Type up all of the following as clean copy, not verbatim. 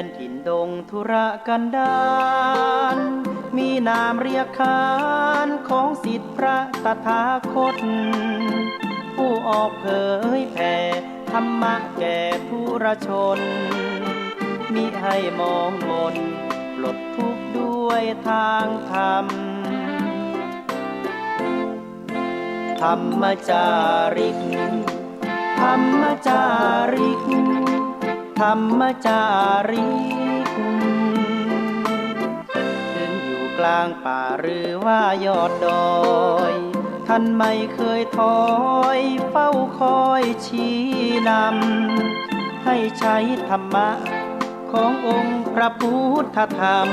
นดินดงธุรกันดารมีนามเรียกขานของศิษย์พระตถาคตผู้ออกเผยแผ่ธรรมะแก่ทุรชนมิให้มองมนปลดทุกข์ด้วยทางธรรมธรรมจาริกธรรมจาริกธรรมจาริกถึงอยู่กลางป่าหรือว่ายอดดอยท่านไม่เคยถอยเฝ้าคอยชี้นำให้ใช้ธรรมะขององค์พระพุทธธรรม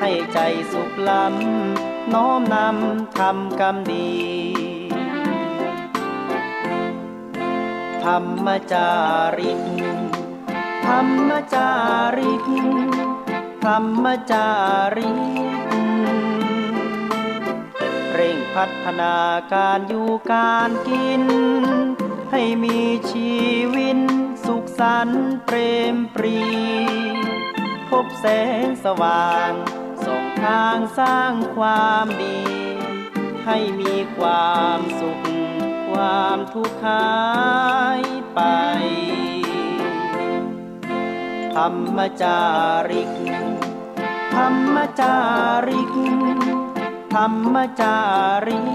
ให้ใจสุขล้ำน้อมนำทำกรรมดีธรรมจาริกธรรมจาริกธรรมจาริกเร่งพัฒนาการอยู่การกินให้มีชีวิตสุขสันต์เปรมปรีพบแสงสว่างส่องทางสร้างความดีให้มีความสุขความทุกข์หายไปธรรมจาริกธรรมจาริกธรรมจาริก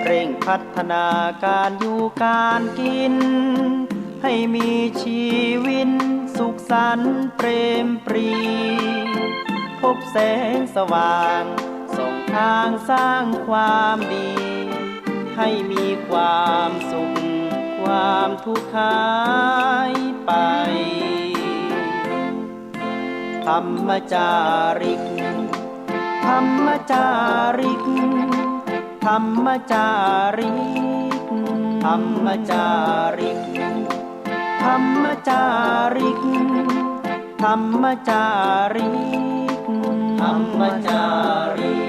เร่งพัฒนาการอยู่การกินให้มีชีวิตสุขสันต์เปรมปรีพบแสงสว่างส่องทางสร้างความดีให้มีความสุขความทุกข์หายไปธรรมจาริกธรรมจาริกธรรมจาริกธรรมจาริกธรรมจาริกธรรมจาริกธรรมจาริก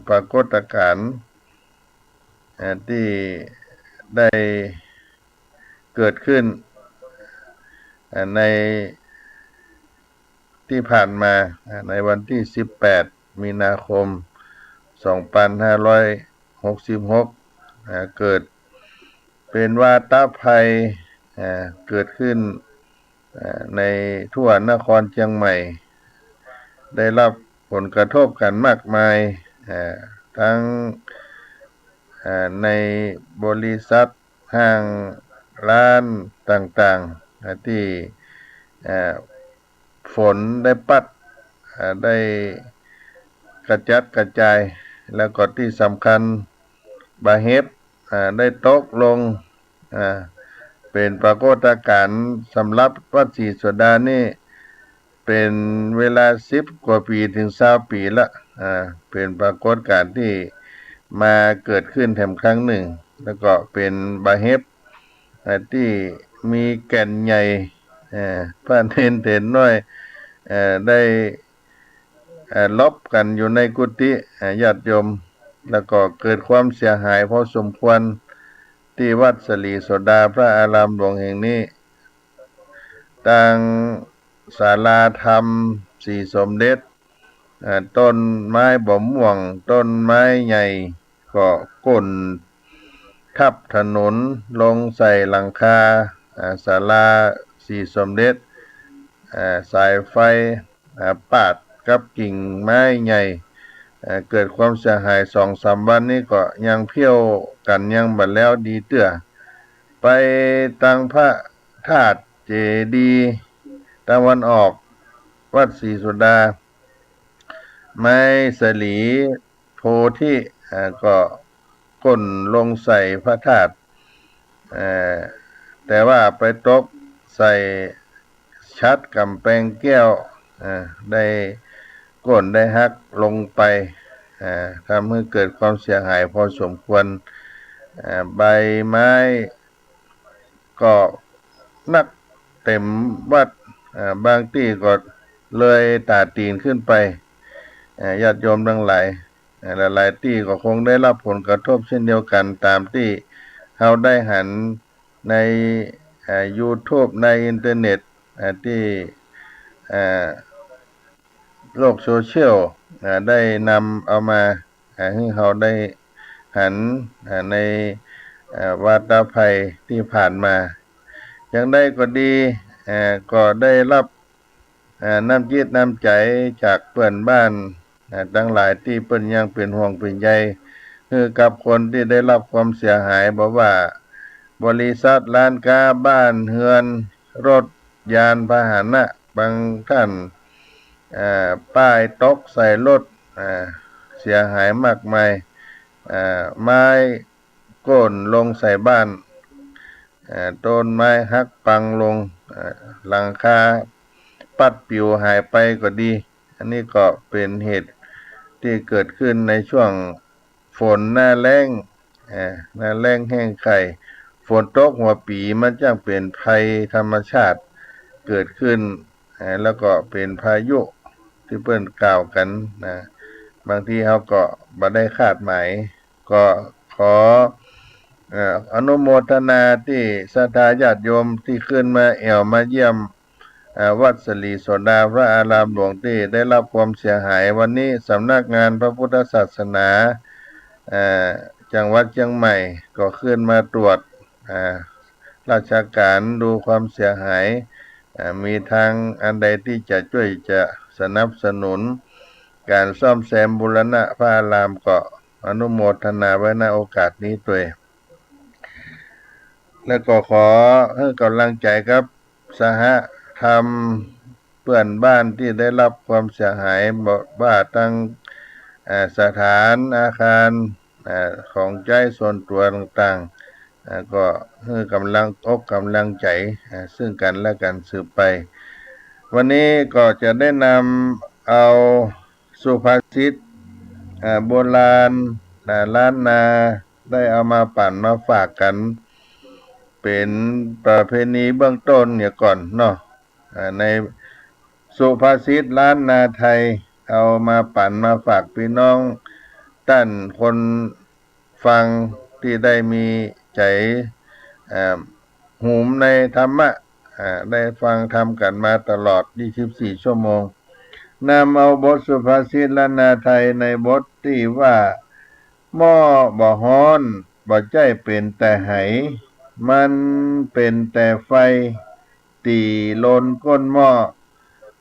ปรากฏการณ์ที่ได้เกิดขึ้นใน ที่ผ่านมาในวันที่18มีนาคม2566เกิดเป็นวาตภัยเกิดขึ้นในทั่วนครเชียงใหม่ได้รับผลกระทบกันมากมายทั้งในบริษัทห้างร้านต่างๆที่ฝนได้ปัดได้กระจัดกระจายแล้วก็ที่สำคัญบาเฮ็ดได้ตกลงเป็นปรากฏการณ์สำหรับวัดศรีโสดานี่เป็นเวลา10 กว่าปีถึง20 ปีละเป็นปรากฏการณ์ที่มาเกิดขึ้นแถมครั้งหนึ่งแล้วก็เป็นบาเฮ็ดที่มีแก่นใหญ่พระเนนเถรน้อยได้ลบกันอยู่ในกุฏิญาติโยมแล้วก็เกิดความเสียหายพอสมควรที่วัดศรีโสดาพระอารามหลวงแห่งนี้ตั้งศาลาธรรมสีสมเด็จต้นไม้บ่มม่วงต้นไม้ใหญ่ก็ก้นทับถนนลงใส่หลังคาศาลาสีสมเด็จสายไฟปาดกับกิ่งไม้ใหญ่เกิดความเสียหาย2-3 วันนี้ก็ยังเพี้ยวกันยังบัดแล้วดีเตื้อไปตังพระธาตุเจดีย์ตะวันออกวัดศรีโสดาไม้สลีโพธิก็ก้นลงใส่พระธาตุแต่ว่าไปตกใส่ชัดกำแพงแก้วได้ก้นได้หักลงไปทำให้เกิดความเสียหายพอสมควรใบไม้ก็นักเต็มวัดบางที่ก็เลยตาตีนขึ้นไปญาติโยมทั้งหลายหลายที่ก็คงได้รับผลกระทบเช่นเดียวกันตามที่เราได้หันในYouTube ในอินเทอร์เน็ตที่โลกโซเชียลได้นำเอามาให้เราได้หันในวาตภัยที่ผ่านมาอย่างใดก็ดีก็ได้รับน้ำจิตน้ำใจจากเพื่อนบ้านทั้งหลายที่เปิ้นยังเป็นห่วงเป็นใยคือกับคนที่ได้รับความเสียหายบอกว่าบริษัทร้านค้าบ้านเฮือนรถยานพาหนะบางท่านป้ายตกใส่รถเสียหายมากมายไม้โค่นลงใส่บ้านต้นไม้หักปังลงหลังคาปัดปิวหายไปก็ดีอันนี้ก็เป็นเหตุที่เกิดขึ้นในช่วงฝนหน้าแล้งหน้าแล้งแห้งไข่ฝนตกหัวปีมันจึงเป็นภัยธรรมชาติเกิดขึ้นแล้วก็เป็นพายุที่เพิ่นกล่าวกันบางทีเขาก็บ่ได้คาดหมายก็ขออนุโมทนาที่ศรัทธาญาติโยมที่ขึ้นมามาเยี่ยมวัดศรีโสดาพระอารามหลวงที่ได้รับความเสียหายวันนี้สำนักงานพระพุทธศาสนาจังหวัดเชียงใหม่ก็ขึ้นมาตรวจราชการดูความเสียหายมีทางอันใดที่จะช่วยจะสนับสนุนการซ่อมแซมบูรณะพระอารามก็อนุโมทนาไว้ในโอกาสนี้ด้วยแล้วก็ขอให้กำลังใจครับสหธรรมเพื่อนบ้านที่ได้รับความเสียหายว่าทั้งสถานอาคารของใจส่วนตัวต่างๆก็ให้กำลังใจซึ่งกันและกันสืบไปวันนี้ก็จะได้นำเอาสุภาษิตโบราณล้านนาได้เอามาปั่นมาฝากกันเป็นประเพณีเบื้องต้นเนี่ยก่อนเนาะในสุภาษิตล้านนาไทยเอามาปั่นมาฝากพี่น้องท่านคนฟังที่ได้มีใจหูมในธรรมะได้ฟังธรรมกันมาตลอด24 ชั่วโมง นำเอาบทสุภาษิตล้านนาไทยในบทที่ว่าหม้อบ่ฮ้อนบ่ใจเป็นแต่ไหมันเป็นแต่ไฟตีลนก้นหม้อ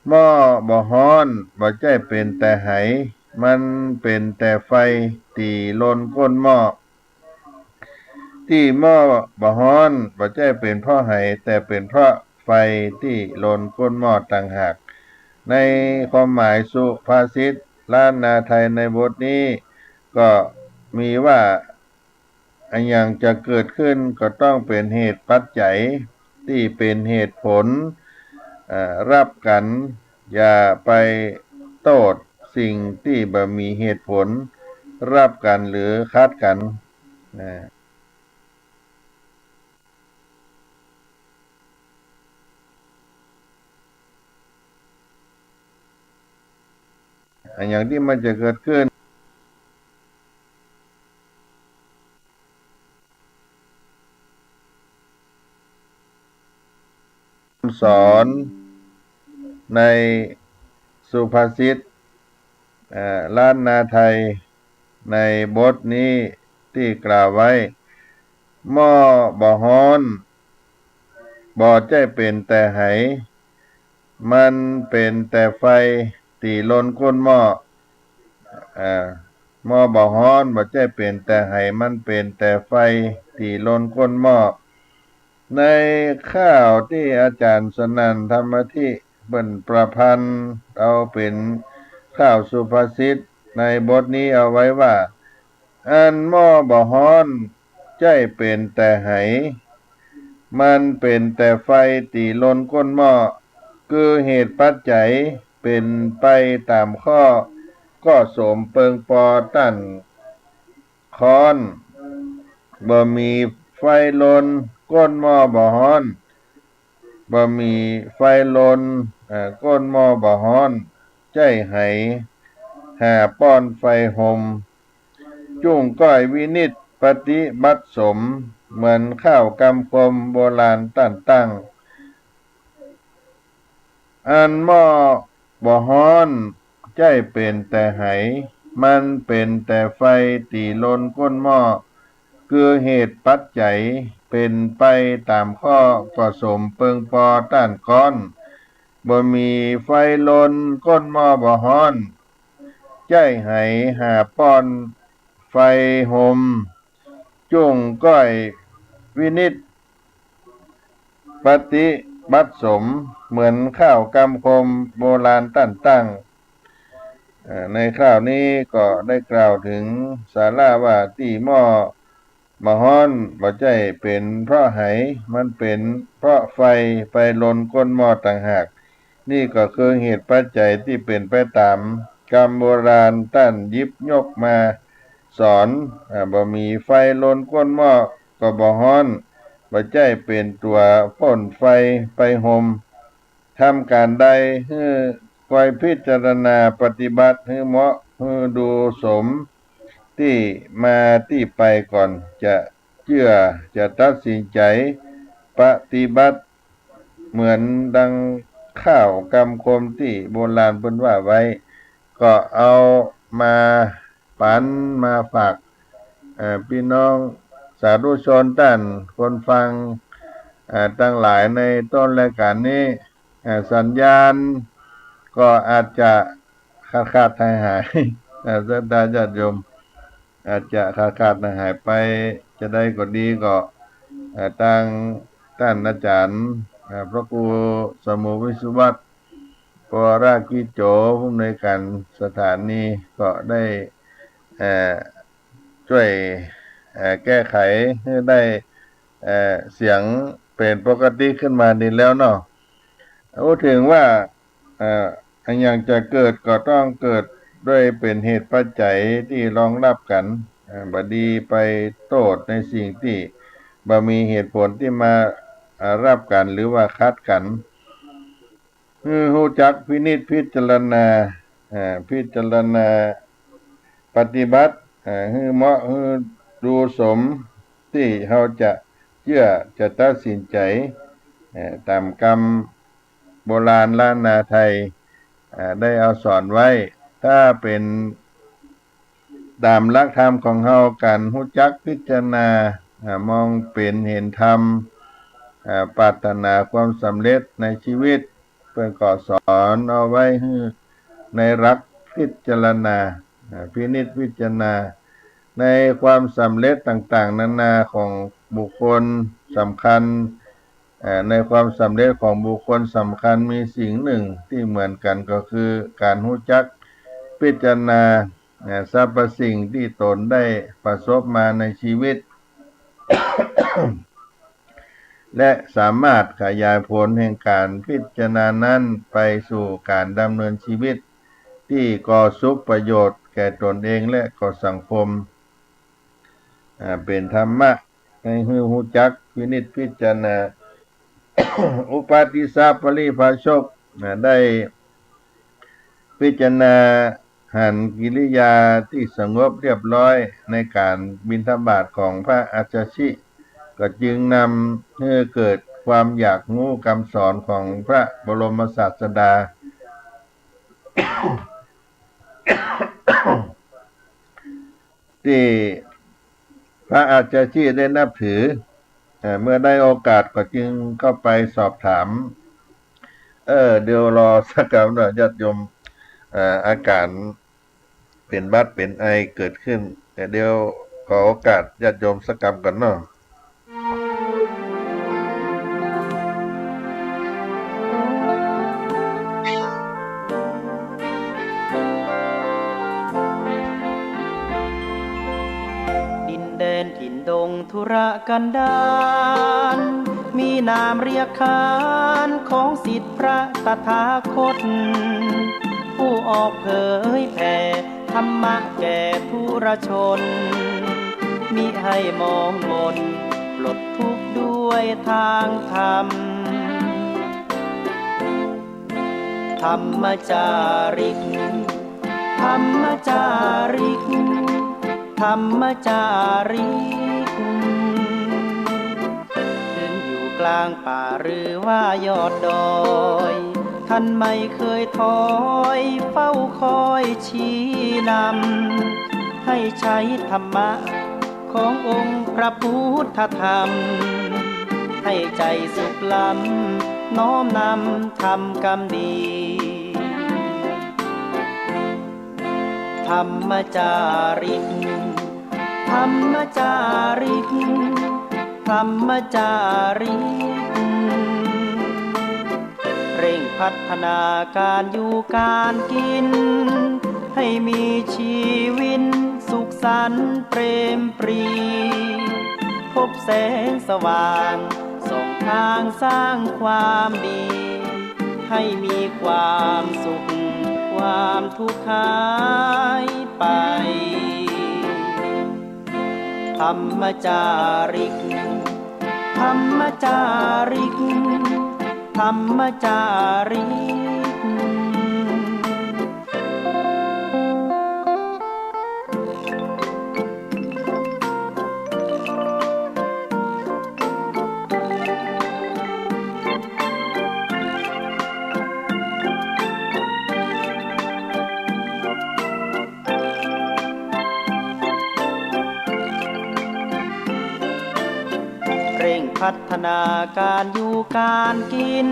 หม้อบ่ฮ้อนบ่ใจเป็นแต่ไหมันเป็นแต่ไฟตีลนก้นหม้อที่หม้อบ่ฮ้อนบ่ใจเป็นเพราะไหแต่เป็นเพราะไฟที่ลนก้นหม้อต่างหากในความหมายสุภาษิตล้านนาไทยในบทนี้ก็มีว่าอันอย่างจะเกิดขึ้นก็ต้องเป็นเหตุปัจจัยที่เป็นเหตุผลรับกันอย่าไปโต้สิ่งที่บ่มีเหตุผลรับกันหรือคัดกันอันอย่างที่มันจะเกิดขึ้นสอนในสุภาษิตล้านนาไทยในบทนี้ที่กล่าวไว้หม้อบ่ฮ้อนบ่ใจเป็นแต่ไหมันเป็นแต่ไฟตีลนก้นหม้อหม้อบ่ฮ้อนบ่ใจเป็นแต่ไหมันเป็นแต่ไฟตีลนก้นหม้อในข้าวที่อาจารย์สนั่นธรรมธิเบิ่นประพันธ์เอาเป็นข้าวสุภาษิตในบทนี้เอาไว้ว่าอันหม้อบ่ฮ้อนใจเป็นแต่ไหมันเป็นแต่ไฟตีลนก้นหม้อคือเหตุปัจจัยเป็นไปตามข้อก็สมเปิงปอตั้นค้อนบ่มีไฟลนก้นหม้อบ่ฮ้อนบ่มีไฟลนก้นหม้อบ่ฮ้อนใจไหหาป้อนไฟห่มจุ้งก้อยวินิจปฏิบัติสมเหมือนข้าวกำคมโบราณตั้งอันหม้อบ่ฮ้อนใจเป็นแต่ไหมันเป็นแต่ไฟตีลนก้นหม้อคือเหตุปัจจัยเป็นไปตามข้อก็สมเปิงปอต้านก้อนบ่มีไฟลนก้นหม้อบ่ฮ้อนใจไหหาป้อนไฟห่มจุ้งก้อยวินิจปฏิบัติสมเหมือนข้าวกำคมโบราณตั้งในคราวนี้ก็ได้กล่าวถึงสาระว่าที่หม้อบ่ฮ้อนบ่ใจเป็นเพราะไหมันเป็นเพราะไฟไปลนก้นหม้อต่างหากนี่ก็คือเหตุปัจจัยที่เป็นไปตามกรรมโบราณหยิบยกมาสอนบ่มีไฟลนก้นหม้อก็บ่ฮ้อนบ่ใจเป็นตัวพ่นไฟไปห่มทำการใดให้คอยพิจารณาปฏิบัติให้เหมาะให้ดูสมที่มาที่ไปก่อนจะเชื่อจะตัดสินใจปฏิบัติเหมือนดังข้าวกำคมที่โบราณเพิ่นว่าไว้ก็เอามาปันมาฝากพี่น้องสาธุชนท่านคนฟังตั้งหลายในต้นรายการนี้สัญญาณก็อาจจะขาดหายศรัทธาญาติโยมอาจจะขาดหายไปจะได้ก็ดีก็ทางท่านอาจารย์พระครูสมุวิสุวัตรปรากิโจผู้อำนวยการสถานีก็ได้ช่วยแก้ไขให้ได้เสียงเป็นปกติขึ้นมาดีแล้วเนาะพูดถึงว่าอันอย่างจะเกิดก็ต้องเกิดด้วยเป็นเหตุปัจจัยที่รองรับกันบ่ดีไปโทษในสิ่งที่บ่มีเหตุผลที่มารับกันหรือว่าคัดกันรู้จักพินิจพิจารณาปฏิบัติให้เหมาะให้ดูสมที่เขาจะเชื่อจะตัดสินใจตามกรรมโบราณล้านนาไทย ได้เอาสอนไว้ถ้าเป็นตามหลักธรรมของเฮาการรู้จักพิจารณามองเป็นเห็นธรรมปรารถนาความสำเร็จในชีวิตเพิ่นก็สอนเอาไว้ให้ในรักพิจารณาพินิจพิจารณาในความสำเร็จต่างๆนานาของบุคคลสำคัญในความสำเร็จของบุคคลสำคัญมีสิ่งหนึ่งที่เหมือนกันก็คือการรู้จักพิจารณาสรรพสิ่งที่ตนได้ประสบมาในชีวิต และสามารถขยายผลแห่งการพิจารณานั้นไปสู่การดำเนินชีวิตที่ก่อสุขประโยชน์แก่ตนเองและก่อสังคมเป็นธรรมะให้รู้จักพินิจพิจารณา อุปาทิสสะปริภาชกได้พิจารณาหันกิริยาที่สงบเรียบร้อยในการบิณฑบาตของพระอัจฉริก็จึงนำให้เกิดความอยากรู้คำสอนของพระบรมศาสดา ที่พระอาจารย์ได้นับถือเมื่อได้โอกาสก็จึงเข้าไปสอบถามเดี๋ยวรอสักครู่นะญาติโยมอาการเป็นบัดเป็นไอเกิดขึ้นแต่เดี๋ยวขอโอกาสญาติโยมสักครู่ก่อนเนาะ ดินแดนถิ่นดงธุรกันดารมีนามเรียกขานของศิษย์พระตถาคต ผู้ออกเผยแผ่ธรรมะแก่ทุรชน มิให้มองมนปลดทุกข์ด้วยทางธรรม ธรรมจาริก ธรรมจาริก ธรรมจาริก ถึงอยู่กลางป่าหรือว่ายอดดอย ท่านไม่เคยถอยเฝ้าคอยชี้นำให้ใช้ธรรมะขององค์พระพุทธธรรม ให้ใจสุขล้ำน้อมนำทำกรรมดี ธรรมจาริก ธรรมจาริก ธรรมจาริก เร่งพัฒนาการอยู่การกิน ให้มีชีวิตสุขสันต์เปรมปรี พบแสงสว่างส่องทางสร้างความดี ให้มีความสุขความทุกข์หายไป ธรรมจาริก ธรรมจาริก ธรรมจาริก เร่งพัฒนาการอยู่การกิน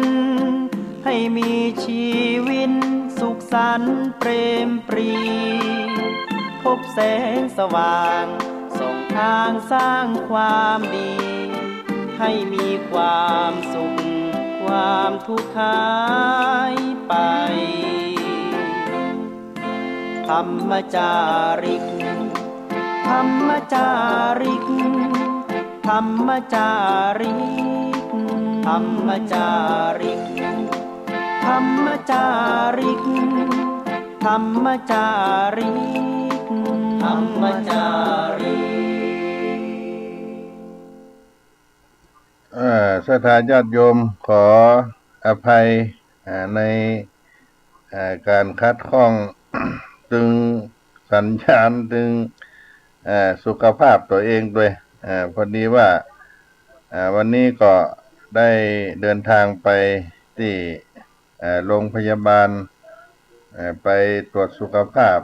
ให้มีชีวิตสุขสันต์เปรมปรี พบแสงสว่างส่องทางสร้างความดี ให้มีความสุขความทุกข์หายไป ธรรมจาริก ธรรมจาริก ธรรมจาริก ธรรมจาริก ธรรมจาริก ธรรมจาริก ธรรมจาริกศรัทธาญาติโยมขออภัยในการคัดข้อง ตึงสัญญาณตึงสุขภาพตัวเองด้วยพอดีว่าวันนี้ก็ได้เดินทางไปที่โรงพยาบาล ไปตรวจสุขภาพ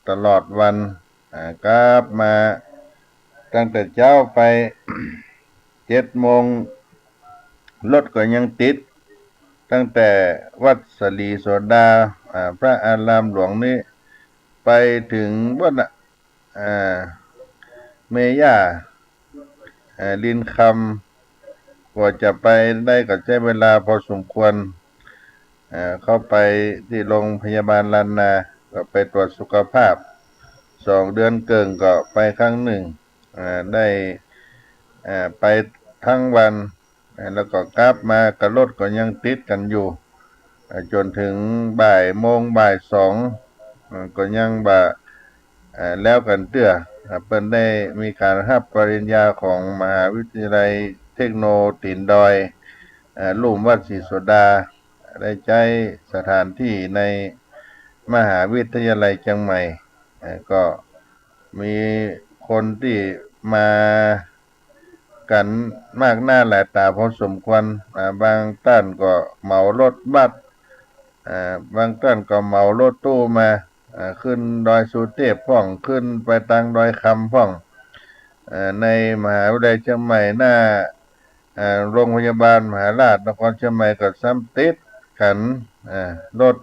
ตลอดวันกลับมาตั้งแต่เช้าไป7 โมงรถก็ยังติดตั้งแต่วัดสลีโสดาพระอารามหลวงนี้ไปถึงวัดเมย่าลินคำกว่าจะไปได้ก็ใช้เวลาพอสมควรเข้าไปที่โรงพยาบาลลานนาก็ไปตรวจสุขภาพ2 เดือนเกินก็ไปครั้งหนึ่งได้ไปทั้งวันแล้วก็กลับมากับรถก็ยังติดกันอยู่จนถึงบ่าย 1 โมงบ่าย 2ก็ยังแล้วกันเตื้อเปิ้นได้มีการรับปริญญาของมหาวิทยาลัยเทคโนตีนดอยลุ่มวัดศรีโสดาได้ใช้สถานที่ในมหาวิทยาลัยเชียงใหม่ก็มีคนที่มากันมากหน้าหลายตาพอสมควรบางท่านก็เหมารถบัสบางท่านก็เหมารถตู้มาขึ้นดอยสุเทพพ่องขึ้นไปทางดอยคำพ่องในมหาวิทยาลัยเชียงใหม่หน้าโรงพยาบาลมหาราชนครเชียงใหม่ก็ซ้ำติดกันรถ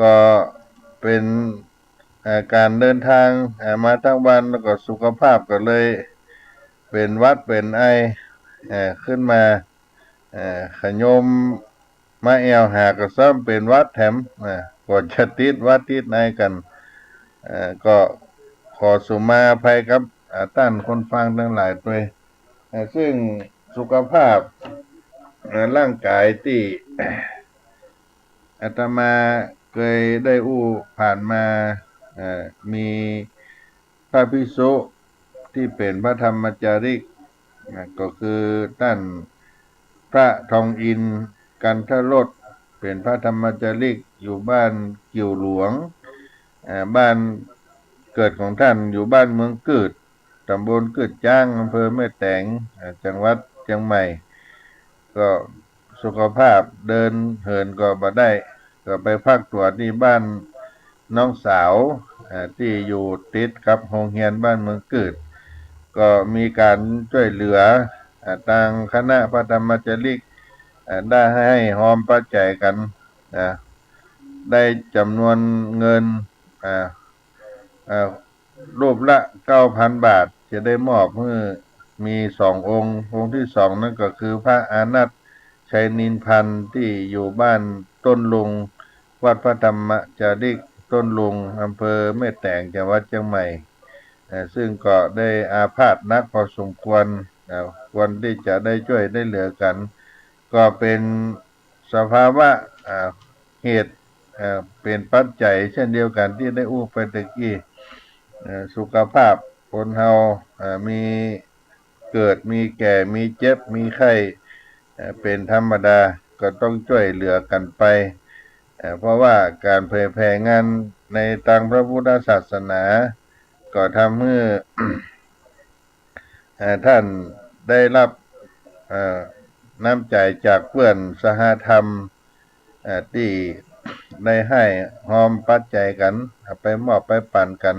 ก็เป็นการเดินทางมาทั้งวันแล้วก็สุขภาพก็เลยเป็นหวัดเป็นไอขึ้นมาขยมมาแอวหาก็ซ้ำเป็นหวัดแถมก็จะติดหวัดติดไอกันก็ขอสุมาภัยครับท่านคนฟังทั้งหลายด้วยซึ่งสุขภาพร่างกายที่อาตมาเคยได้ผ่านมามีพระภิกษุที่เป็นพระธรรมจาริกก็คือท่านพระทองอินกันทรสเป็นพระธรรมจาริกอยู่บ้านกิ่วหลวงบ้านเกิดของท่านอยู่บ้านเมืองกืดตำบลกืดจ้างอำเภอแม่แตงจังหวัดเชียงใหม่ก็สุขภาพเดินเหินก็บ่ได้ก็ไปพักตัวที่บ้านน้องสาวที่อยู่ติดกับโรงเรียนบ้านเมืองกืดก็มีการช่วยเหลือทางคณะพระธรรมจาริกได้ให้หอมปัจจัยกันได้จำนวนเงินรูปละ 9,000 บาทจะได้มอบเมื่อมี2 องค์ที่สองนั่นก็คือพระอานัตชัยนินพันธ์ที่อยู่บ้านต้นลุงวัดพระธรรมจาริกต้นลุงอำเภอแม่แตงจังหวัดเชียงใหม่ซึ่งก็ได้อาพาธหนักพอสมควรควรที่จะได้ช่วยได้เหลือกันก็เป็นสภาวะเหตุเป็นปัจจัยเช่นเดียวกันที่ได้ไปตะกี้สุขภาพคนเฮามีเกิดมีแก่มีเจ็บมีไข้เป็นธรรมดาก็ต้องช่วยเหลือกันไปเพราะว่าการเผยแผ่งานในทางพระพุทธศาสนาก็ทำให้ท่านได้รับน้ำใจจากเพื่อนสหธรรมที่ได้ให้หอมปัจจัยกันไปมอบไปปั่นกัน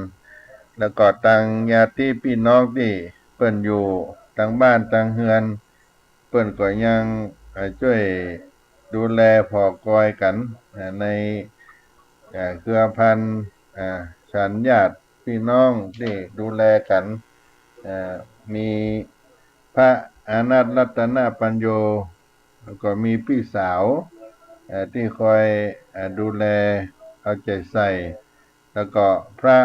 แล้วก็ต่างญาติพี่น้องที่เปิ้นอยู่ต่างบ้านต่างเฮือนเปิ้นก็ยังช่วยดูแลพอกอยกันในเครือพันฉันญาติพี่น้องที่ดูแลกันมีพระอานัตรัตนปัญโยแล้วก็มีพี่สาวที่คอยดูแลเอาใจใส่แล้วก็พระ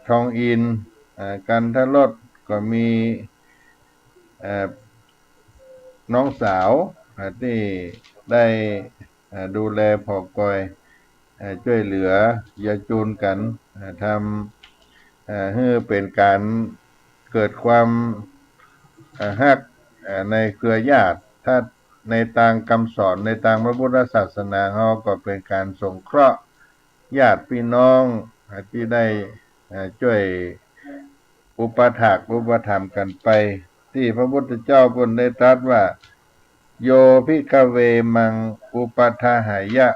ทองอินกันทรสก็มีน้องสาวที่ได้ดูแลพอกอยช่วยเหลือยาจูนกันทำให้เป็นการเกิดความฮักในเครือญาติถ้าในทางคำสอนในทางพระพุทธศาสนาเขาก็เป็นการสงเคราะห์ญาติพี่น้องที่ได้ช่วยอุปถากอุปถัมภ์กันไปที่พระพุทธเจ้าพระองค์ได้ตรัสว่า โยภิกขเวมังอุปทาหายะ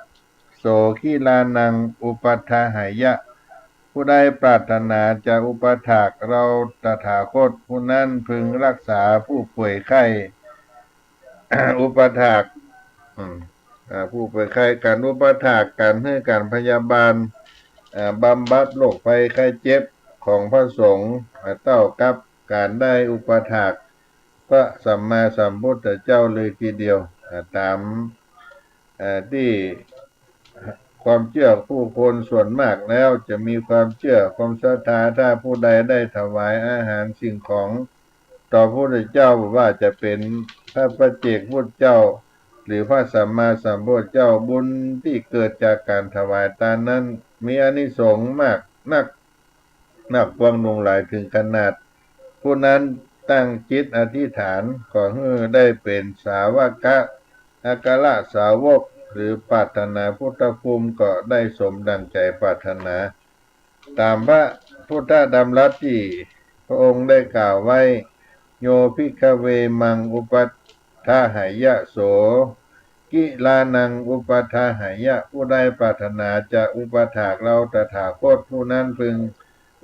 โสขีลานังอุปทาหายะผู้ใดปรารถนาจะอุปถากเราตถาคตผู้นั้นพึงรักษาผู้ป่วยไข้ อุปถากอืมผู้ป่วยไข้การอุปถากการให้การพยาบาลบำบัดโรคภัยไข้เจ็บของพระสงฆ์เต้ากับการได้อุปถากพระสัมมาสัมพุทธเจ้าเลยทีเดียวตามที่ความเชื่อผู้คนส่วนมากแล้วจะมีความเชื่อความศรัทธาถ้าผู้ใดได้ถวายอาหารสิ่งของต่อพระพุทธเจ้าว่าจะเป็นพระปัจเจกพุทธเจ้าหรือพระสัมมาสัมพุทธเจ้าบุญที่เกิดจากการถวายทานนั้นมีอานิสงส์มากนักกว้างลงหลายถึงขนาดผู้นั้นตั้งจิตอธิษฐานขอให้ได้เป็นสาวกะอาคาสาวกหรือปรารถนาพุทธภูมิก็ได้สมดังใจปรารถนาตามพระพุทธดำรัสที่พระองค์ได้กล่าวไว้โยภิกขเวมังอุปัฏฐาหายะโสกิลานังอุปทาหายะผู้ใดปรารถนาจะอุปถากเราตถาคตผู้นั้นพึง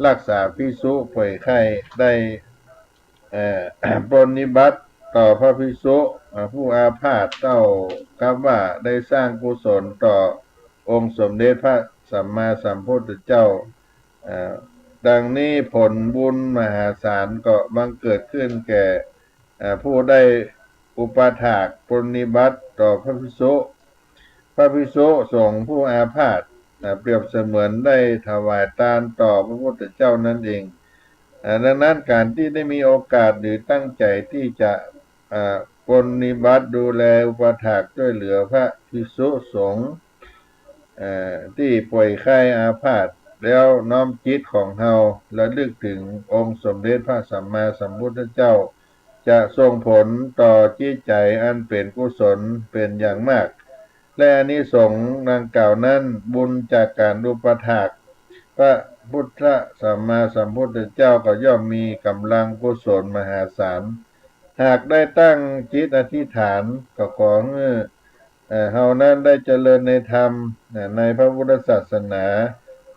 รักษาภิกษุป่วยไข้ได้ปรนนิบัติต่อพระภิกษุผู้อาพาธเต้ากับว่าได้สร้างกุศลต่อองค์สมเด็จพระสัมมาสัมพุทธเจ้าดังนี้ผลบุญมหาศาลก็บังเกิดขึ้นแก่ผู้ได้อุปถากปรนนิบัติต่อพระภิกษุสงฆ์ผู้อาพาธเปรียบเสมือนได้ถวายทานต่อพระพุทธเจ้านั่นเองดังนั้นการที่ได้มีโอกาสหรือตั้งใจที่จะปรนนิบัติดูแลอุปถากช่วยเหลือพระภิกษุสงฆ์ที่ป่วยไข้อาพาธแล้วน้อมจิตของเฮาระลึกถึงองค์สมเด็จพระสัมมาสัมพุทธเจ้าจะส่งผลต่อจิตใจอันเป็นกุศลเป็นอย่างมากและอานิสงส์ดังกล่าวนั้นบุญจากการอุปถากพระพุทธสัมมาสัมพุทธเจ้าก็ย่อมมีกำลังกุศลมหาศาลหากได้ตั้งจิตอธิษฐานก็ขอให้เฮานั้นได้เจริญในธรรมในพระพุทธศาสนา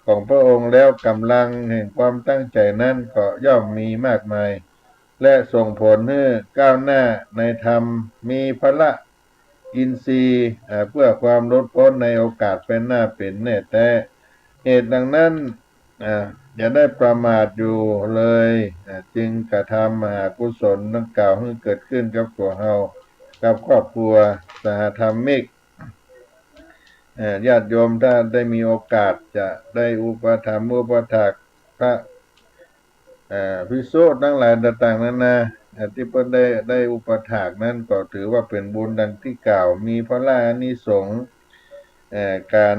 ของพระองค์แล้วกำลังแห่งความตั้งใจนั้นก็ย่อมมีมากมายและส่งผลให้ก้าวหน้าในธรรมมีพละอินทรีย์เพื่อความลดพ้นในโอกาสเป็นหน้าเป็นแน่แต่เหตุดังนั้นอย่าได้ประมาทอยู่เลยจึงกระทำมหากุศลดังกล่าวให้เกิดขึ้นกับตัวเฮากับครอบครัวสหธรรมิกญาติโยมถ้าได้มีโอกาสจะได้อุปถัมภ์อุปถากพระภิกษุทั้งหลายต่างๆนั้นนะที่เพิ่นได้อุปถากนั้นก็ถือว่าเป็นบุญดังที่กล่าวมีพระอานิสงส์การ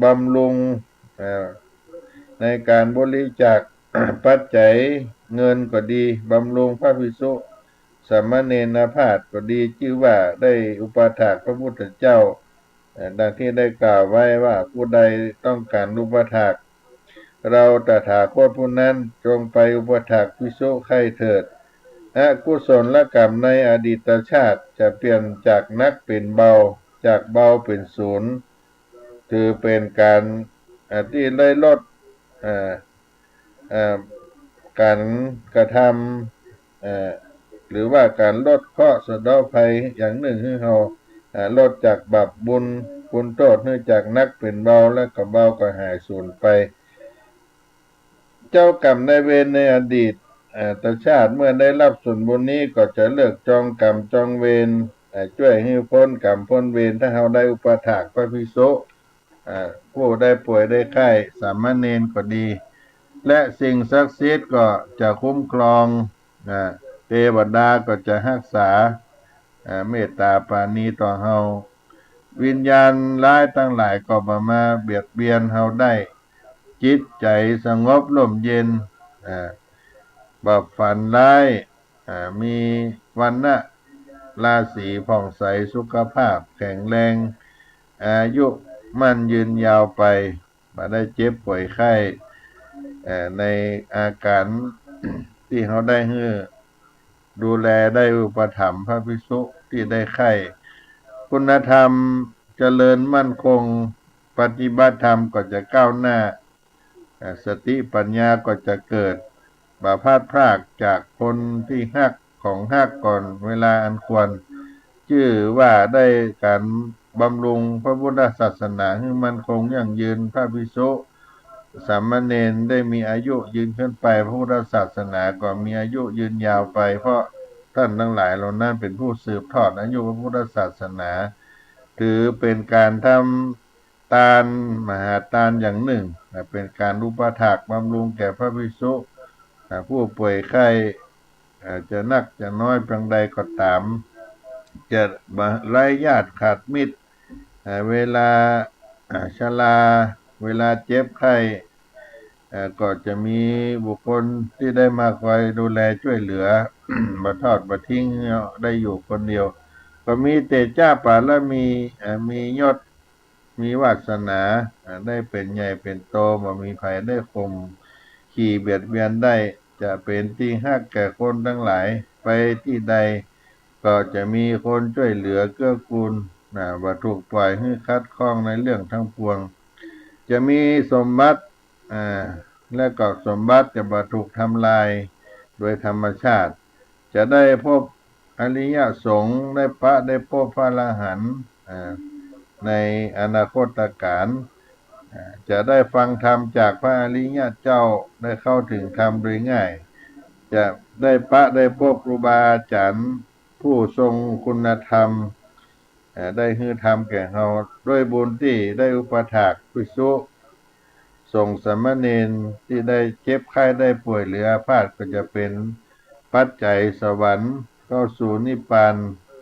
บำรุงในการบริจาค ปัจจัยเงินก็ดีบำรุงพระภิกษุสามเณรพาสก็ดีชื่อว่าได้อุปถากพระพุทธเจ้าดังที่ได้กล่าวไว้ว่าผู้ใดต้องการอุปถากเราตถาคตผู้นั้นจงไปอุปถากภิกษุไข้เถิดกุศลกรรมในอดีตชาติจะเปลี่ยนจากนักเป็นเบาจากเบาเป็นศูนย์ถือเป็นการที่ได้ลดการกระทำหรือว่าการลดข้อสะเดาะภัยอย่างหนึ่งให้เราลดจากบาปบุญโทษเนื่องจากนักเป็นเบาและก็เบาก็หายสูญไปเจ้ากรรมนายเวรในอดีตแต่ชาติเมื่อได้รับส่วนบุญนี้ก็จะเลิกจองกรรมจองเวรช่วยให้พ้นกรรมพ้นเวรถ้าเราได้อุปถากพระภิกษุผู้ได้ป่วยได้ไข้สามเณรก็ดีและสิ่งศักดิ์สิทธิ์ก็จะคุ้มครองเทวดาก็จะรักษาเมตตาปราณีต่อเฮาวิญญาณร้ายทั้งหลายก็บ่มาเบียดเบียนเฮาได้จิตใจสงบร่มเย็นบ่ฝันร้ายมีวันนะราศีผ่องใสสุขภาพแข็งแรงอายุมั่นยืนยาวไปบ่ได้เจ็บป่วยไข้ในอาการ ที่เขาได้ดูแลได้อุปถัมภ์พระภิกษุ ที่ได้ใคร่คุณธรรมเจริญมั่นคงปฏิบัติธรรมก็จะก้าวหน้าสติปัญญาก็จะเกิดบ่พลาดพลาดจากคนที่ฮักของฮักก่อนเวลาอันควรชื่อว่าได้การบำรุงพระพุทธศาสนาให้มั่นคงยั่งยืนพระภิกษุสามเณรได้มีอายุยืนขึ้นไปพระพุทธศาสนาก็มีอายุยืนยาวไปเพราะท่านทั้งหลายเหล่านั้นเป็นผู้สืบทอดอายุพระพุทธศาสนาถือเป็นการทำทานมหาทานอย่างหนึ่งเป็นการอุปถากบำรุงแก่พระภิกษุผู้ป่วยไข้จะนักจะน้อยเพียงใดก็ตามจะไร้ญาติขาดมิตรเวลาชราเวลาเจ็บไข้ก็จะมีบุคคลที่ได้มาคอยดูแลช่วยเหลือ บ่ทอดบ่ทิ้งได้อยู่คนเดียวก็มีแต่เจ้าป่าและมียศมีวาสนาได้เป็นใหญ่เป็นโตบ่มีภัยได้ข่มขี่เบียดเบียนได้จะเป็นที่ฮักแก่คนทั้งหลายไปที่ใดก็จะมีคนช่วยเหลือเกื้อกูลบ่ถูกปล่อยให้คัดข้องในเรื่องทั้งปวงจะมีสมบัติและก็สมบัติจะบ่ถูกทำลายโดยธรรมชาติจะได้พบอริยสงฆ์ได้พบพระอรหันต์ในอนาคตการจะได้ฟังธรรมจากพระอริยเจ้าได้เข้าถึงธรรมโดยง่ายจะได้พบครูบาอาจารย์ผู้ทรงคุณธรรมได้ให้ธรรมแก่เราด้วยบุญที่ได้อุปถากภิกษุส่งสามเณรที่ได้เจ็บไข้ได้ป่วยหรืออาพาธก็จะเป็นปัจจัยสวรรค์เข้าสู่นิพพาน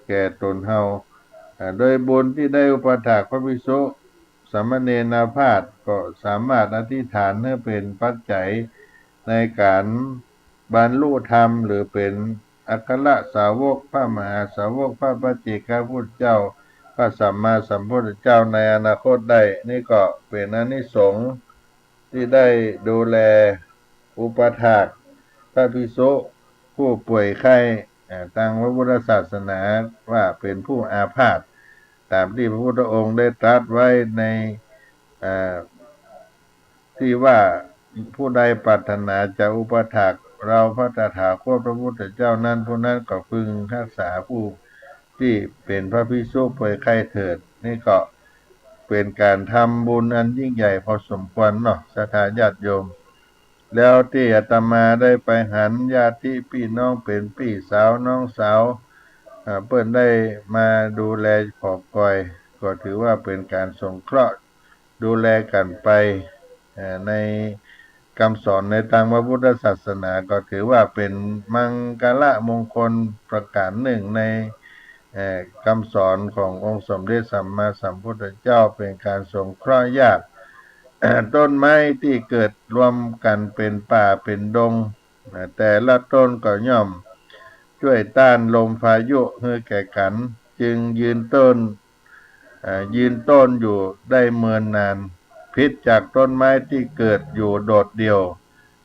แก่ตนเฮาโดยบุญที่ได้อุปถากพระภิกษุสามเณรอาพาธก็สามารถอธิษฐานให้เป็นปัจจัยในการบรรลุธรรมหรือเป็นอัครสาวกพระมหาสาวกพระปัจเจกพุทธเจ้าพระสัมมาสัมพุทธเจ้าในอนาคตได้นี่ก็เป็นอานิสงส์ที่ได้ดูแลอุปถากพระภิกษุผู้ป่วยไข้ทางพระพุทธศาสนาว่าเป็นผู้อาพาธตามที่พระพุทธองค์ได้ตรัสไว้ในที่ว่าผู้ใดปรารถนาจะอุปถากเราพระตถาคตพระพุทธเจ้านั้นผู้นั้นก็พึงรักษาผู้ที่เป็นพระภิกษุป่วยไข้เถิดนี่ก็เป็นการทำบุญอันยิ่งใหญ่พอสมควรเนาะศรัทธาญาติโยมแล้วที่อาตมาได้ไปหันญาติพี่น้องเป็นพี่สาวน้องสาวเพิ่นได้มาดูแลขอบคอยก็ถือว่าเป็นการสงเคราะห์ดูแลกันไปในคำสอนในทางพระพุทธศาสนาก็ถือว่าเป็นมังกรมงคลประการหนึ่งในคำสอนขององค์สมเด็จสัมมาสัมพุทธเจ้าเป็นการสงเคราะห์ญาติต้นไม้ที่เกิดรวมกันเป็นป่าเป็นดงแต่ละต้นก็ย่อมช่วยต้านลมพายุให้แก่กันจึงยืนต้นอยู่ได้เมือนนานพิษจากต้นไม้ที่เกิดอยู่โดดเดี่ยว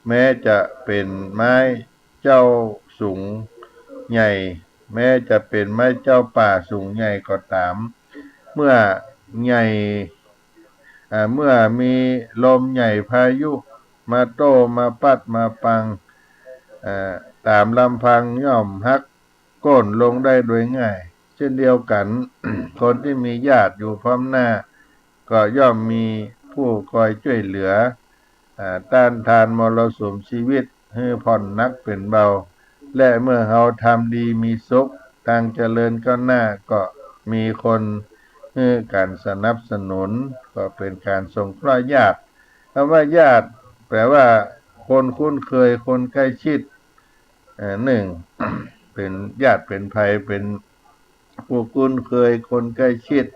แม้จะเป็นไม้เจ้าสูงใหญ่แม้จะเป็นไม้เจ้าป่าสูงใหญ่ก็ตามเมื่อมีลมใหญ่พายุมาโต้มาปัดมาปังตามลำพังย่อมหักโค่นลงได้โดยง่ายเช่นเดียวกัน คนที่มีญาติอยู่พร้อมหน้าก็ย่อมมีผู้คอยช่วยเหลือต้านทานมรสุมชีวิตให้ผ่อนนักเป็นเบาและเมื่อเราทำดีมีสุขทางเจริญก้าวหน้าก็มีคนให้การสนับสนุนก็เป็นการสงเคราะห์ญาติคำว่าญาติแปลว่าคนคุ้นเคยคนใกล้ชิดหนึ่ง เป็นญาติเป็นภัยเป็นผู้คุ้นเคยคนใกล้ชิด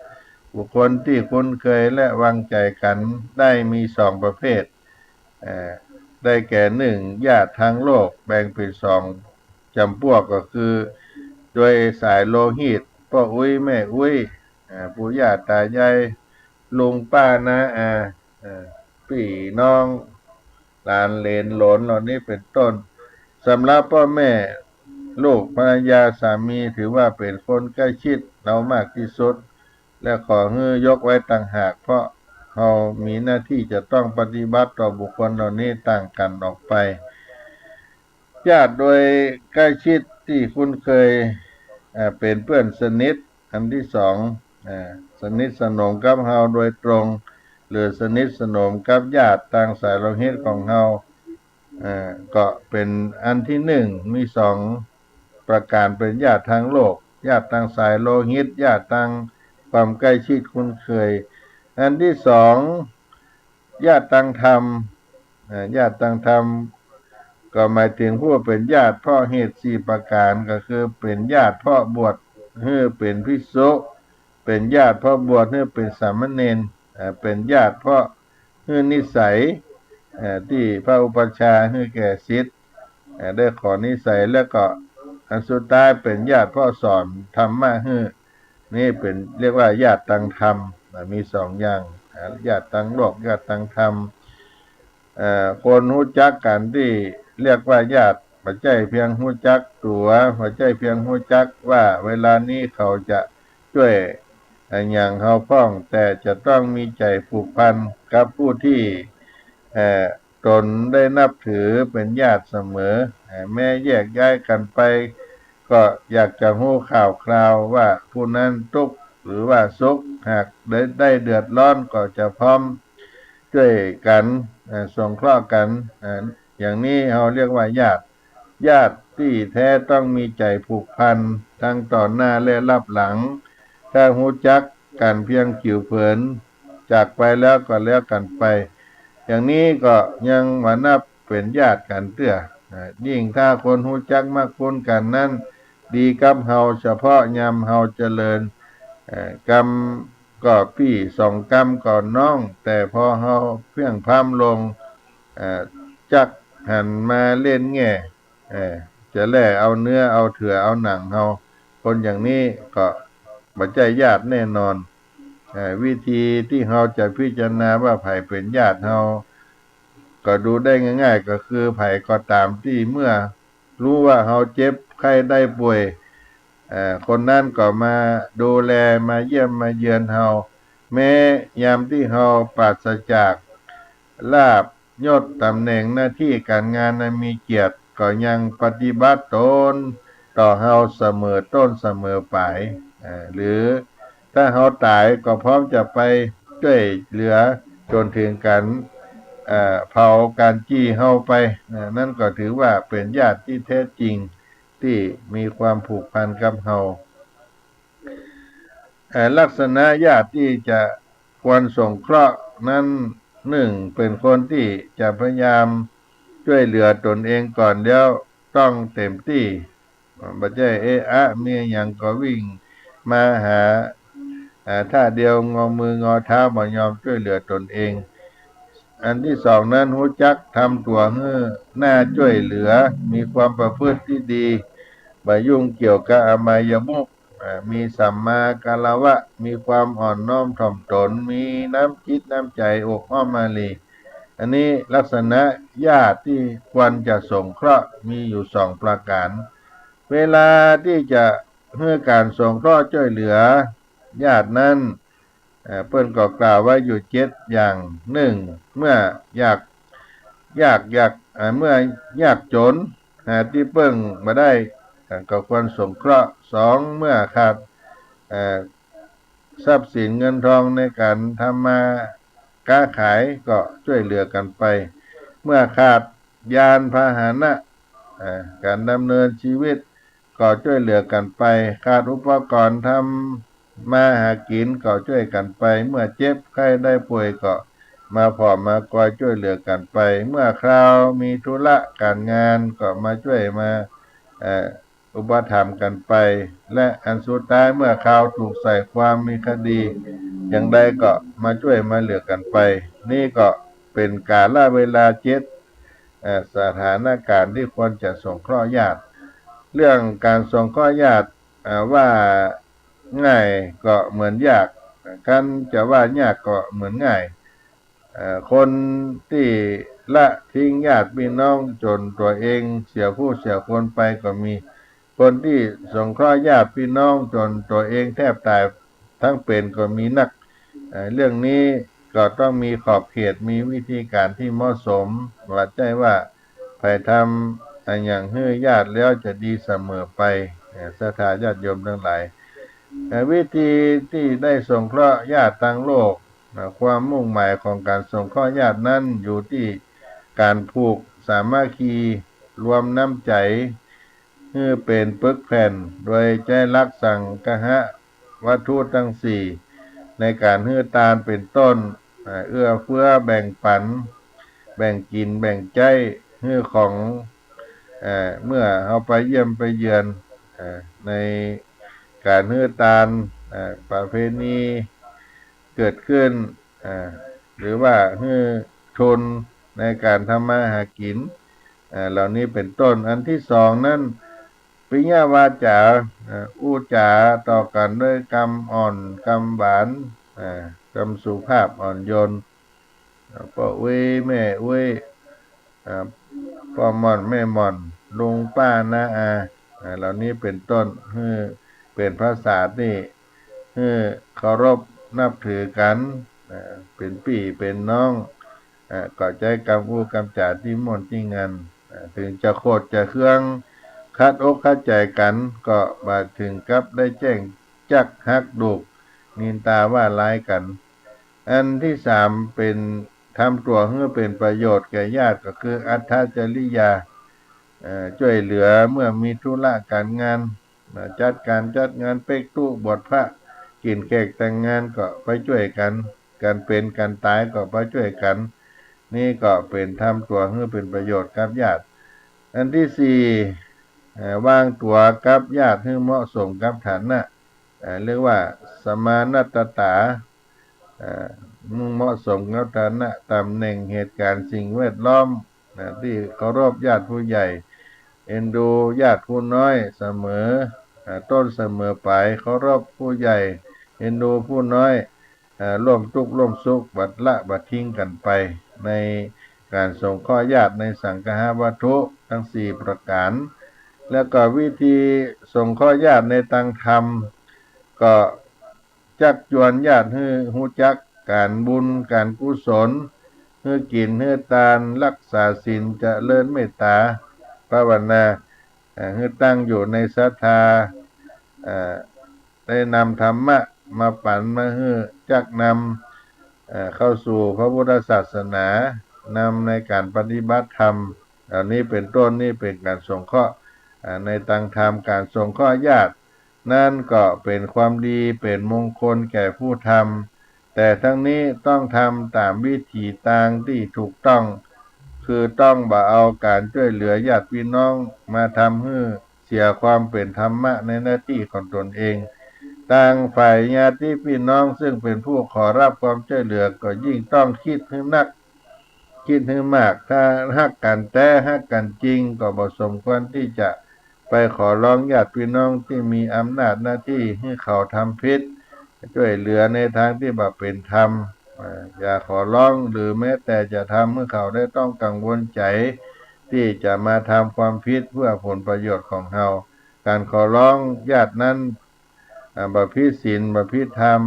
บุคคลที่คุ้นเคยและวางใจกันได้มีสองประเภทได้แก่หนึ่งญาติทางโลกแบ่งเป็นสองจำพวกก็คือโดยสายโลหิตพ่ออุ้ยแม่อุ้ยปู่ย่าตายายลุงป้าน้าอาพี่น้องหลานเหลนหลนเหล่านี้เป็นต้นสำหรับพ่อแม่ ลูกภรรยาสามีถือว่าเป็นคนใกล้ชิดเรามากที่สุดและขอให้ยกไว้ต่างหากเพราะเรามีหน้าที่จะต้องปฏิบัติต่อบุคคลเหล่านี้ต่างกันออกไปญาติโดยใกล้ชิดที่คุ้นเคยเป็นเพื่อนสนิทอันที่สองสนิทสนมกับเราโดยตรงหรือสนิทสนมกับญาติทางสายโลหิตของเราก็เป็นอันที่หนึ่งมีสองประการเป็นญาติทางโลกญาติทางสายโลหิตญาติทางความใกล้ชิดคุ้นเคยอันที่สองญาติทางธรรมญาติทางธรรมก็หมายถึงผู้เป็นญาติพ่อเหตุสี่ประการก็คือเป็นญาติพ่อบวชให้เป็นภิกษุเป็นญาติพ่อบวชให้เป็นสามเณรเป็นญาติพ่อให้นิสัยที่พระอุปัชฌาย์ให้แก่ศิษย์ได้ขอนิสัยแล้วก็อันสุดท้ายเป็นญาติพ่อสอนธรรมะให้นี่เป็นเรียกว่าญาติทางธรรมมีสองอย่างญาติทางโลกญาติทางธรรมคนรู้จักกันที่เรียกว่าญาติปัจจัยเพียงรู้จักตัวปัจจัยเพียงรู้จักว่าเวลานี้เขาจะช่วยอย่างเขาพ้องแต่จะต้องมีใจผูกพันกับผู้ที่ตนได้นับถือเป็นญาติเสมอแม้แยกย้ายกันไปก็อยากจะรู้ข่าวคราวว่าผู้นั้นทุกข์หรือว่าสุขหากได้เดือดร้อนก็จะพร้อมช่วยกันสงเคราะห์กันอย่างนี้เราเรียกว่าญาติที่แท้ต้องมีใจผูกพันทั้งต่อหน้าและรับหลังถ้ารู้จักกันเพียงผิวเผินจากไปแล้วก็แล้วกันไปอย่างนี้ก็ยังมานับเป็นญาติกันเตื้อยิ่งถ้าคนรู้จักมากคนกันนั้นดีกับเฮาเฉพาะยามเฮาเจริญกรรมก็พี่สองกรรมก่อนน้องแต่พอเฮาเพียงพามลงจักหันมาเล่นแง่จะแล่เอาเนื้อเอาเถื่อเอาหนังเฮาคนอย่างนี้ก็บ่ใช่ญาติแน่นอนวิธีที่เฮาจะพิจารณาว่าไผเป็นญาติเฮาก็ดูได้ง่ายๆก็คือไผก็ตามที่เมื่อรู้ว่าเฮาเจ็บไข้ได้ป่วยคนนั้นก็มาดูแลมาเยี่ยมมาเยือนเฮาแม้ยามที่เฮาปราศจากลาภยศตำแหน่งหน้าที่การงานนั้นมีเกียรติก็ยังปฏิบัติตนต่อเฮาเสมอต้นเสมอปลายหรือถ้าเฮาตายก็พร้อมจะไปช่วยเหลือจนถึงการเผาการจี้เฮาไปนั่นก็ถือว่าเป็นญาติที่แท้จริงที่มีความผูกพันกับเฮาลักษณะญาติที่จะควรสงเคราะห์นั้นหนึ่งเป็นคนที่จะพยายามช่วยเหลือตนเองก่อนแล้วต้องเต็มที่บ่ใช่มีอย่างก็วิ่งมาหาถ้าเดียวงอมืองอเท้าบ่ยอมช่วยเหลือตนเองอันที่สองนั้นรู้จักทำตัวให้น่าช่วยเหลือมีความประพฤติที่ดีบ่ยุ่งเกี่ยวกับอบายมุขมีสัมมากัลวะมีความอ่อนน้อมถ่อมตนมีน้ำจิตน้ำใจอกอ้อมอารีอันนี้ลักษณะญาติที่ควรจะสงเคราะห์มีอยู่สองประการเวลาที่จะให้การสงเคราะห์ช่วยเหลือญาตินั้นเพิ่นก็กล่าวไว้อยู่7อย่างหนึ่งเมื่อยากเมื่อยากจนที่เพิ่งมาได้ก็ควรสงเคราะห์สองเมื่อขาดทรัพย์สินเงินทองในการทำมาค้าขายก็ช่วยเหลือกันไปเมื่อขาดยานพาหนะการดำเนินชีวิตก็ช่วยเหลือกันไปขาดอุปกรณ์ทำมาหากินก็ช่วยกันไปเมื่อเจ็บไข้ได้ป่วยก็มาพอมาคอยช่วยเหลือกันไปเมื่อคราวมีธุระการงานก็มาช่วยมาอุปถัมภ์กันไปและอันสุดท้ายเมื่อคราวถูกใส่ความมีคดีอย่างใดก็มาช่วยมาเหลือกันไปนี่ก็เป็นกาลเวลาสถานการณ์ที่ควรจะสงเคราะห์ญาติเรื่องการสงเคราะห์ญาติว่าง่ายก็เหมือนยากคันจะว่ายากก็เหมือนง่ายคนที่ละทิ้งญาติพี่น้องจนตัวเองเสียผู้เสียคนไปก็มี คนที่สงเคราะห์ญาติพี่น้องจนตัวเองแทบตายทั้งเป็นก็มีนักเรื่องนี้ก็ต้องมีขอบเขตมีวิธีการที่เหมาะสมว่าใจว่าไปทำอย่างให้ญาติแล้วจะดีเสมอไปศรัทธาญาติโยมทั้งหลายวิธีที่ได้สงเคราะห์ญาติทั้งโลกความมุ่งหมายของการสงเคราะห์ญาตินั้นอยู่ที่การผูกสามัคคีรวมน้ำใจเพื่อเป็นปึกแผ่นโดยใจรักสังคหะวัตถุทั้งสี่ในการเฮือตานเป็นต้นเอื้อเฟื้อแบ่งปันแบ่งกินแบ่งใจเฮือของเมื่อเอาไปเยี่ยมไปเยือนในการเฮือตานประเพณีเกิดขึ้นหรือว่าเฮือชนในการทำมาหากินเหล่านี้เป็นต้นอันที่สองนั้นปิญญาวาจาอู้จาต่อกันด้วยคำอ่อนคำหวานคำสุภาพอ่อนโยนพ่อเว้ยแม่เว้ยพ่อหม่อนแม่หม่อนลุงป้าน้าอาเหล่านี้เป็นต้นเป็นภาษาที่เคารพนับถือกันเป็นพี่เป็นน้องก็ใจกำอู้กำจาที่มนที่งานถึงจะโคตรจะเครื่องคัดอกคัดใจกันก็มาถึงกับได้แจ้งจักฮักดุกนินตาว่าร้ายกันอันที่สามเป็นทำตัวให้เป็นประโยชน์แก่ญาติก็คืออัตถจริยาช่วยเหลือเมื่อมีธุระการงานจัดงานเป๊กตู้บวชพระกินแขกแต่งงานก็ไปช่วยกันการเป็นการตายก็ไปช่วยกันนี่ก็เป็นทำตัวให้เป็นประโยชน์กับญาติอันที่สี่วางตัวกับญาติให้เหมาะสมกับฐานะเรียกว่าสมานัตตามุ่งเหมาะสมกับฐานะตำแหน่งเหตุการณ์สิ่งแวดล้อมที่เคารพญาติผู้ใหญ่เอ็นดูญาติผู้น้อยเสมอต้นเสมอไปเคารพผู้ใหญ่เอ็นดูผู้น้อยร่วมทุกข์ร่วมสุขบัดละบัดทิ้งกันไปในการสงเคราะห์ญาติในสังฆาวัตถุทั้งสี่ประการแล้วก็วิธีสงเคราะห์ญาติในทางธรรมก็จักจวนญาติให้ฮู้จักการบุญการกุศลให้กินให้ทานรักษาศีลเจริญเมตตาภาวนาให้ตั้งอยู่ในศรัทธาได้นำธรรมะมาปั่นมาให้จักนำเข้าสู่พระพุทธศาสนานำในการปฏิบัติธรรมเหล่านี้เป็นต้นนี่เป็นการสงเคราะห์ในทางธรรมการสงเคราะห์ญาตินั่นก็เป็นความดีเป็นมงคลแก่ผู้ทำแต่ทั้งนี้ต้องทำตามวิถีทางที่ถูกต้องคือต้องบ่เอาการช่วยเหลือญาติพี่น้องมาทำให้เสียความเป็นธรรมะในหน้าที่ของตนเองต่างฝ่ายญาติพี่น้องซึ่งเป็นผู้ขอรับความช่วยเหลือก็ยิ่งต้องคิดให้นักคิดให้มากถ้าฮักกันแต่ฮักกันจริงก็บ่สมควรที่จะไปขอร้องญาติพี่น้องที่มีอำนาจหน้าที่ให้เขาทำผิดช่วยเหลือในทางที่แบบเป็นธรรมอย่าขอร้องหรือแม้แต่จะทำให้เขาได้ต้องกังวลใจที่จะมาทำความผิดเพื่อผลประโยชน์ของเขาการขอร้องญาตินั้นบาพิศีลบาพิธรรม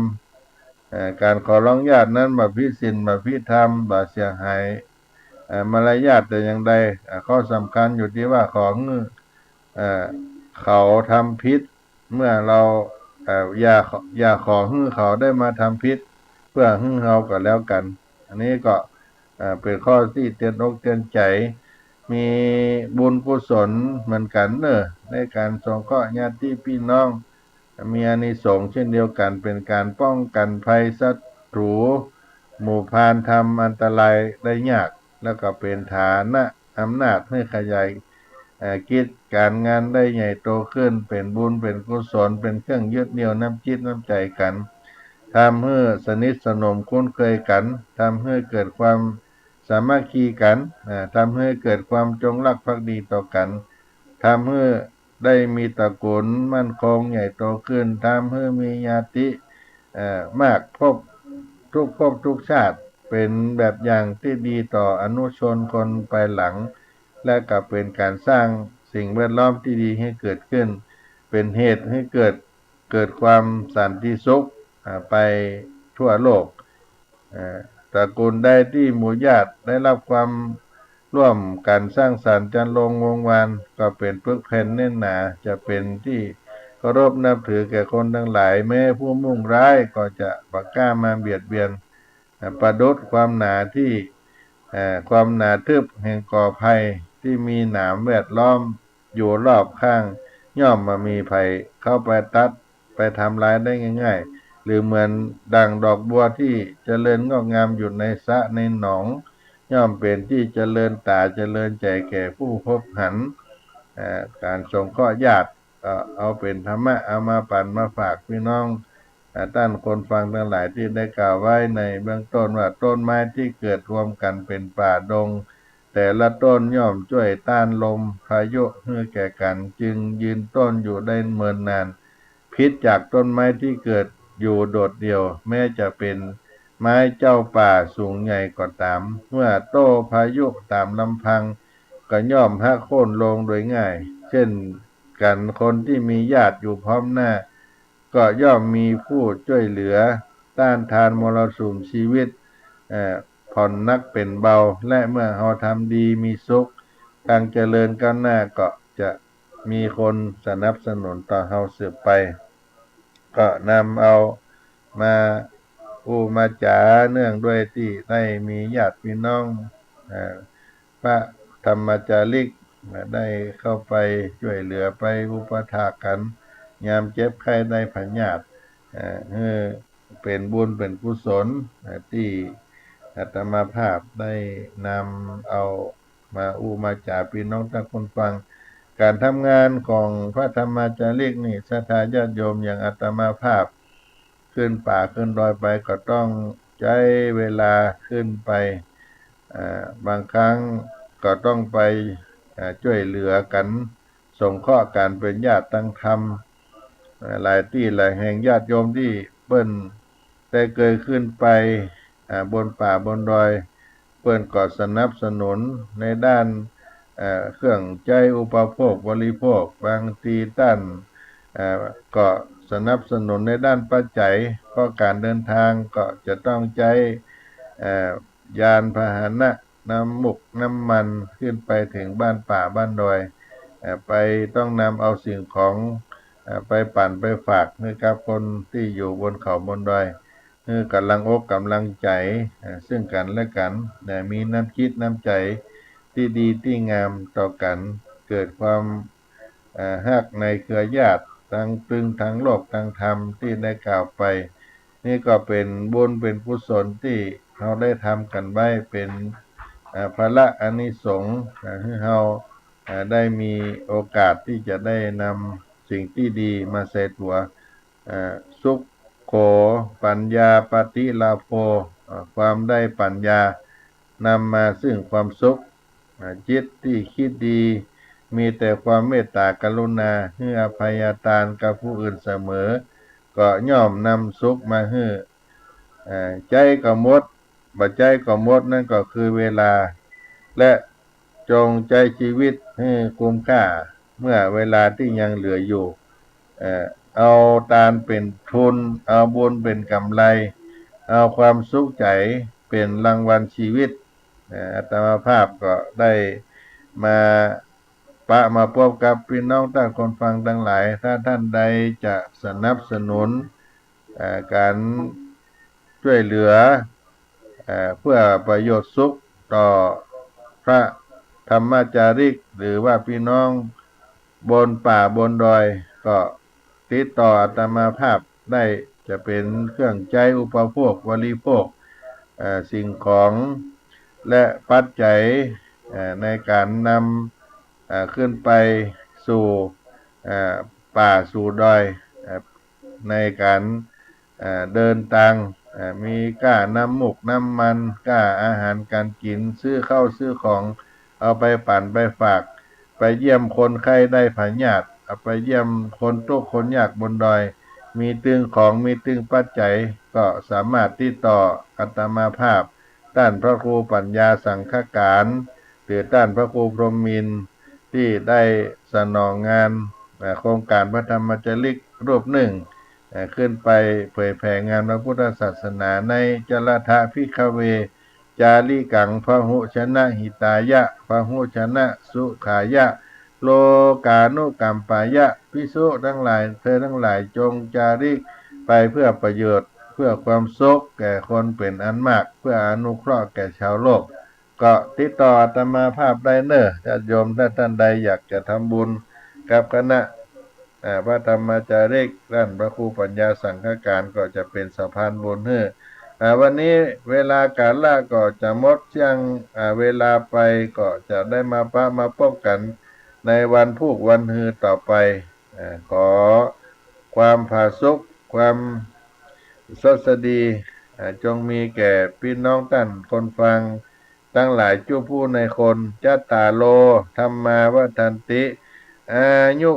การขอร้องญาตินั้นบาพิศีลบาพิธรรมบาเสียหายมารยาทแต่อย่างใดข้อสำคัญอยู่ที่ว่าของเขาทำผิดเมื่อเราอย่าขอให้เขาได้มาทำผิดเพื่อให้เราก็แล้วกันอันนี้ก็เป็นข้อที่เตือนอกเตือนใจมีบุญกุศลเหมือนกันในการสงเคราะห์ญาติพี่น้องมีอานิสงส์เช่นเดียวกันเป็นการป้องกันภัยศัตรูหมู่พานทำอันตรายได้ยากแล้วก็เป็นฐานะอำนาจให้ขยายกิจการงานได้ใหญ่โตขึ้นเป็นบุญเป็นกุศลเป็นเครื่องยึดเหนี่ยวน้ำจิตน้ำใจกันทำให้สนิทสนมคุ้นเคยกันทำให้เกิดความสามัคคีกันทำให้เกิดความจงรักภักดีต่อกันทำให้ได้มีตระกูลมั่นคงใหญ่โตขึ้นทำให้มีญาติมากพบทุกชาติเป็นแบบอย่างที่ดีต่ออนุชนคนไปหลังและก็เป็นการสร้าง สิ่งแวดล้อมที่ดีให้เกิดขึ้นเป็นเหตุให้เกิดความสันติสุขไปทั่วโลกตระกูลใดที่หมู่ญาติได้รับความร่วมกันสร้างสรรค์จันลงวงวานก็เป็นปึกแผ่นแน่นหนาจะเป็นที่เคารพนับถือแก่คนทั้งหลายแม้ผู้มุ่งร้ายก็จะบ่กล้ามาเบียดเบียนประดุจความหนาที่ความหนาทึบแห่งก่อภัยที่มีหนามแวดล้อมอยู่รอบข้างย่อมมามีภัยเข้าไปตัดไปทำร้ายได้ง่ายๆหรือเหมือนดังดอกบัวที่เจริญงอกงามอยู่ในสระในหนองย่อมเป็นที่เจริญตาเจริญใจแก่ผู้พบหันการสงเคราะห์ญาติก็เอาเป็นธรรมะเอามาปั่นมาฝากพี่น้องท่านคนฟังทั้งหลายที่ได้กล่าวไว้ในเบื้องต้นว่าต้นไม้ที่เกิดรวมกันเป็นป่าดงแต่ละต้นย่อมช่วยต้านลมพายุให้แก่กันจึงยืนต้นอยู่ได้เมินนานพิษจากต้นไม้ที่เกิดอยู่โดดเดี่ยวแม้จะเป็นไม้เจ้าป่าสูงใหญ่ก็ตามเมื่อโต้พายุตามลำพังก็ย่อมหักโค่นลงโดยง่ายเช่นกันคนที่มีญาติอยู่พร้อมหน้าก็ย่อมมีผู้ช่วยเหลือต้านทานมรสุมชีวิตผ่อนนักเป็นเบาและเมื่อเราทำดีมีสุขทางเจริญก้าวหน้าก็จะมีคนสนับสนุนต่อเราสืบไปก็นำเอามามาจาเนื่องด้วยที่ได้มีญาติพี่น้องพระธรรมจาริกได้เข้าไปช่วยเหลือไปอุปถากกันยามเจ็บไข้ได้พยาธิเป็นบุญเป็นกุศลที่อาตมาภาพได้นำเอามามาจาพี่น้องทั้งคนฟังการทำงานของพระธรรมจาริกนี่ศรัทธาญาติโยมอย่างอาตมาภาพขึ้นป่าขึ้นดอยไปก็ต้องใช้เวลาขึ้นไปบางครั้งก็ต้องไปช่วยเหลือกันสงเคราะห์กันเป็นญาติตั้งธรรมหลายที่หลายแห่งญาติโยมที่เปิ้นได้เคยขึ้นไปบนป่าบนดอยเปิ้นก็สนับสนุนในด้านเครื่องใจอุปโภคบริโภคบางทีด้านก็สนับสนุนในด้านปัจจัยเพราะการเดินทางก็จะต้องใช้ยานพาหนะน้ำมุกน้ำมันขึ้นไปถึงบ้านป่าบ้านดอยไปต้องนำเอาสิ่งของไปปั่นไปฝากให้กับคนที่อยู่บนเขาบนดอยกำลังอกกำลังใจซึ่งกันและกันมีน้ำคิดน้ำใจที่ดีที่งามต่อกันเกิดความฮักในเครือญาติทั้งตึงทั้งโลกทั้งธรรมที่ได้กล่าวไปนี่ก็เป็นบุญเป็นกุศลที่เราได้ทำกันไว้เป็นพละอานิสงส์ให้เราได้มีโอกาสที่จะได้นำสิ่งที่ดีมาใส่ตัวสุขโขปัญญาปฏิลาโภความได้ปัญญานำมาซึ่งความสุขจิตที่คิดดีมีแต่ความเมตตากรุณาให้อภัยทานกับผู้อื่นเสมอก็ย่อมนำสุขมาให้ใจก็หมดบัดใจก็หมดนั่นก็คือเวลาและจงใจชีวิตให้คุ้มค่าเมื่อเวลาที่ยังเหลืออยู่เอาทานเป็นทุนเอาบุญเป็นกำไรเอาความสุขใจเป็นรางวัลชีวิตอาตมาภาพก็ได้มาพบกับพี่น้องท่านคนฟังทั้งหลายถ้าท่านใดจะสนับสนุนการช่วยเหลือเพื่อประโยชน์สุขต่อพระธรรมจาริกหรือว่าพี่น้องบนป่าบนดอยก็ติดต่ออาตมาภาพได้จะเป็นเครื่องใจอุปโภคบริโภคสิ่งของและปัจจัยในการนำขึ้นไปสู่ป่าสู่ดอยในการเดินทางมีก้าน้ำมุกน้ำมันก้าอาหารการกินซื้อข้าวซื้อของเอาไปปั่นไปฝากไปเยี่ยมคนไข้ได้พยาธิเอาไปเยี่ยมคนทุกข์คนยากบนดอยมีตึงของมีตึงปัจจัยก็สามารถติดต่ออาตมาภาพด้านพระครูปัญญาสังฆการหรือด้านพระครูพรหมินทร์ ที่ได้สนองงานโครงการพระธรรมจริกรูปหนึ่งขึ้นไปเผยแผ่งานพระพุทธศาสนาในจรทะพิฆเว จาริกังพหุชนะหิตายะพหุชนะสุขายะ โลกานุกัมปายะภิกษุทั้งหลายเธอทั้งหลายจงจาริกไปเพื่อประโยชน์เพื่อความสุขแก่คนเป็นอันมากเพื่ออนุเคราะห์แก่ชาวโลกก็ติดต่ออาตมาภาพได้เนอะญาติโยมถ้าท่านใดอยากจะทำบุญกับคณะพระธรรมจาริกด้านพระครูปัญญาสังฆการก็จะเป็นสะพานบุญให้วันนี้เวลาการละก็จะหมดยังเวลาไปก็จะได้มาพบกันในวันพุธวันฮือต่อไปขอความผาสุกความสดดีจงมีแก่พี่น้องท่านคนฟังทั้งหลายจุผู้ในคนจัตตาโลธรรมาวัฏันติอายุ